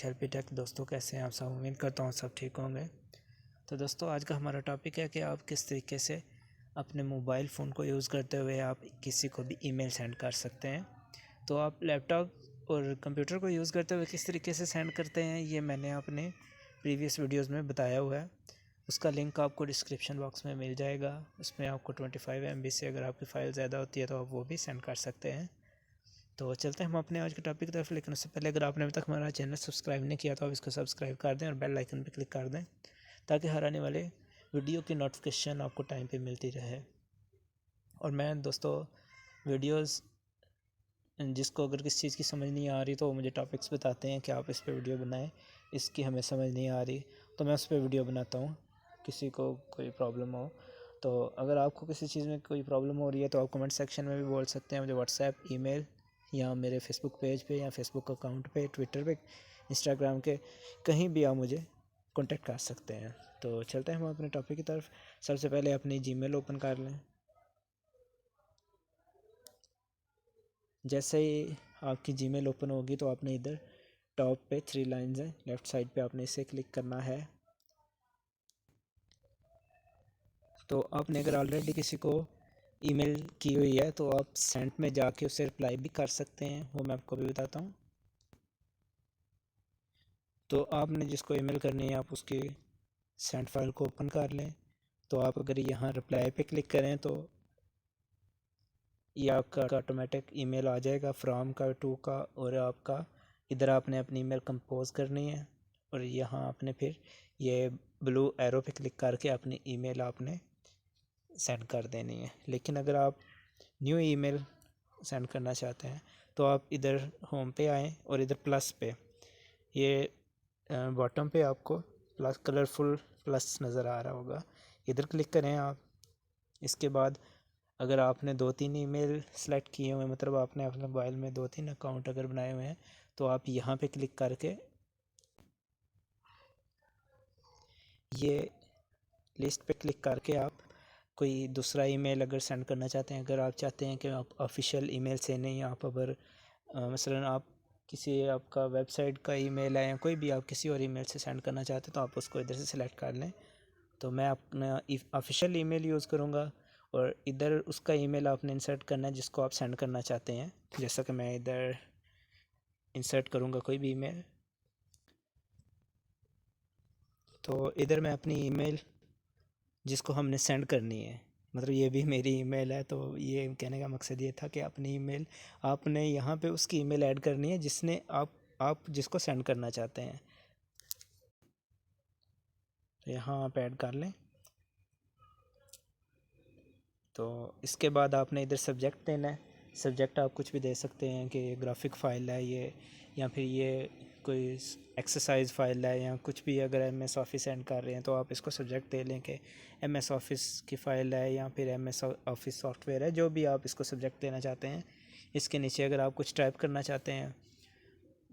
हेल्पी take. दोस्तों कैसे हैं आप सब? उम्मीद करता हूँ सब ठीक होंगे। तो दोस्तों आज का हमारा टॉपिक है कि आप किस तरीके से अपने मोबाइल फ़ोन को यूज़ करते हुए आप किसी को भी ईमेल सेंड कर सकते हैं। तो आप लैपटॉप और कंप्यूटर को यूज़ करते हुए किस तरीके से सेंड करते हैं ये मैंने अपने प्रीवियस वीडियोज़ में बताया हुआ है। उसका लिंक आपको डिस्क्रिप्शन बॉक्स में मिल जाएगा। उसमें आपको 25 MB से अगर आपकी फ़ाइल ज़्यादा होती है तो आप वो भी सेंड कर सकते हैं। तो चलते हैं हम अपने आज के टॉपिक की तरफ, लेकिन उससे पहले अगर आपने अभी तक हमारा चैनल सब्सक्राइब नहीं किया तो आप इसको सब्सक्राइब कर दें और बेल आइकन पर क्लिक कर दें ताकि हर आने वाले वीडियो की नोटिफिकेशन आपको टाइम पे मिलती रहे। और मैं दोस्तों वीडियोस जिसको अगर किसी चीज़ की समझ नहीं आ रही तो मुझे टॉपिक्स बताते हैं कि आप इस पर वीडियो बनाएं, इसकी हमें समझ नहीं आ रही तो मैं उस पर वीडियो बनाता हूँ। किसी को कोई प्रॉब्लम हो तो अगर आपको किसी चीज़ में कोई प्रॉब्लम हो रही है तो आप कमेंट सेक्शन में भी बोल सकते हैं। मुझे व्हाट्सएप, ईमेल या मेरे फेसबुक पेज पे या फेसबुक अकाउंट पे, ट्विटर पे, इंस्टाग्राम के कहीं भी आप मुझे कांटेक्ट कर सकते हैं। तो चलते हैं हम अपने टॉपिक की तरफ। सबसे पहले अपनी जीमेल ओपन कर लें। जैसे ही आपकी जीमेल ओपन होगी तो आपने इधर टॉप पे 3 लाइंस हैं, लेफ़्ट साइड पे आपने इसे क्लिक करना है। तो आपने अगर ऑलरेडी किसी को ईमेल की हुई है तो आप सेंड में जाके उसे रिप्लाई भी कर सकते हैं, वो मैं आपको भी बताता हूँ। तो आपने जिसको ईमेल करनी है आप उसकी सेंड फाइल को ओपन कर लें। तो आप अगर यहाँ रिप्लाई पे क्लिक करें तो ये आपका ऑटोमेटिक ईमेल आ जाएगा फ्रॉम का, टू का, और आपका इधर आपने अपनी ईमेल कंपोज करनी है और यहाँ आपने फिर ये ब्लू एरो पे क्लिक करके अपनी ईमेल आपने सेंड कर देनी है। लेकिन अगर आप न्यू ईमेल सेंड करना चाहते हैं तो आप इधर होम पे आएँ और इधर प्लस पे, ये बॉटम पे आपको प्लस कलरफुल प्लस नज़र आ रहा होगा, इधर क्लिक करें आप। इसके बाद अगर आपने 2-3 ईमेल सेलेक्ट किए हुए हैं, मतलब आपने अपने मोबाइल में 2-3 अकाउंट अगर बनाए हुए हैं तो आप यहाँ पे क्लिक करके ये लिस्ट पे क्लिक करके आप कोई दूसरा ईमेल अगर सेंड करना चाहते हैं, अगर आप चाहते हैं कि आप ऑफिशियल ईमेल से नहीं, आप अगर मसलन आप किसी आपका वेबसाइट का ईमेल है या कोई भी आप किसी और ईमेल से सेंड करना चाहते हैं तो आप उसको इधर से सिलेक्ट कर लें। तो मैं अपना ऑफिशियल ईमेल यूज़ करूँगा और इधर उसका ईमेल आपने इंसर्ट करना है जिसको आप सेंड करना चाहते हैं। जैसा कि मैं इधर इंसर्ट करूँगा कोई भी ईमेल, तो इधर मैं अपनी ईमेल जिसको हमने सेंड करनी है, मतलब ये भी मेरी ईमेल है, तो ये कहने का मकसद ये था कि अपनी ईमेल आपने यहाँ पे उसकी ईमेल ऐड करनी है जिसने आप जिसको सेंड करना चाहते हैं। तो यहाँ आप ऐड कर लें। तो इसके बाद आपने इधर सब्जेक्ट देना है। सब्जेक्ट आप कुछ भी दे सकते हैं कि ग्राफिक फ़ाइल है ये, या फिर ये कोई एक्सरसाइज फ़ाइल है, या कुछ भी अगर MS ऑफिस सेंड कर रहे हैं तो आप इसको सब्जेक्ट दे लें कि MS ऑफिस की फ़ाइल है या फिर MS ऑफिस सॉफ्टवेयर है, जो भी आप इसको सब्जेक्ट देना चाहते हैं। इसके नीचे अगर आप कुछ टाइप करना चाहते हैं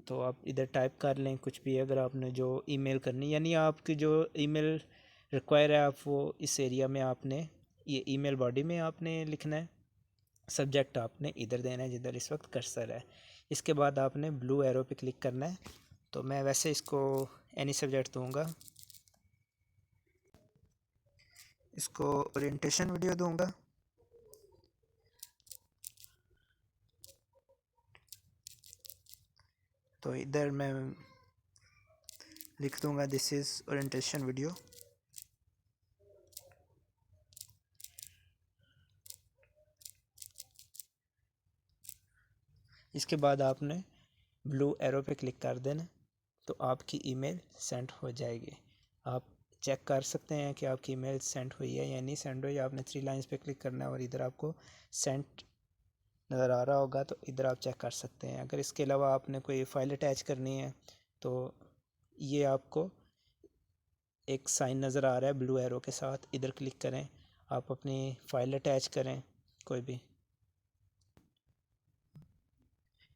तो आप इधर टाइप कर लें कुछ भी, अगर आपने जो ईमेल करनी, यानी आपकी जो ईमेल रिक्वायर है आप वो इस एरिया में आपने ये ईमेल बॉडी में आपने लिखना है। सब्जेक्ट आपने इधर देना है जिधर इस वक्त कर्सर है। इसके बाद आपने ब्लू एरो पे क्लिक करना है। तो मैं वैसे इसको एनी सब्जेक्ट दूंगा, इसको ओरिएंटेशन वीडियो दूंगा। तो इधर मैं लिख दूंगा दिस इज़ ओरिएंटेशन वीडियो। इसके बाद आपने ब्लू एरो पे क्लिक कर देना, तो आपकी ईमेल सेंड हो जाएगी। आप चेक कर सकते हैं कि आपकी ईमेल सेंड हुई है या नहीं सेंड हुई। आपने 3 लाइंस पे क्लिक करना है और इधर आपको सेंड नज़र आ रहा होगा, तो इधर आप चेक कर सकते हैं। अगर इसके अलावा आपने कोई फ़ाइल अटैच करनी है तो ये आपको एक साइन नज़र आ रहा है ब्लू एरो के साथ, इधर क्लिक करें, आप अपनी फ़ाइल अटैच करें कोई भी,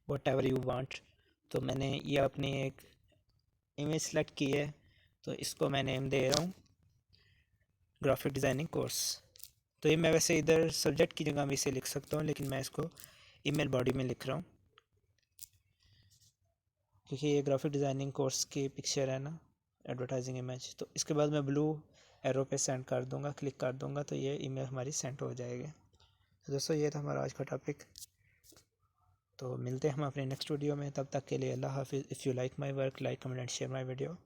वट एवर यू वांट। तो मैंने ये अपनी एक इमेज सेलेक्ट की है तो इसको मैं नेम दे रहा हूँ ग्राफिक डिज़ाइनिंग कोर्स। तो ये मैं वैसे इधर सब्जेक्ट की जगह भी इसे लिख सकता हूँ, लेकिन मैं इसको ईमेल बॉडी में लिख रहा हूँ क्योंकि ये ग्राफिक डिज़ाइनिंग कोर्स की पिक्चर है ना, एडवर्टाइजिंग इमेज। तो इसके बाद मैं ब्लू एरो पे सेंड कर दूंगा, क्लिक कर दूंगा, तो ये ईमेल हमारी सेंड हो जाएगी। तो दोस्तों ये था हमारा आज का टॉपिक। तो मिलते हैं हम अपने नेक्स्ट वीडियो में, तब तक के लिए अल्लाह हाफिज़। If you like my work, like comment and share my video.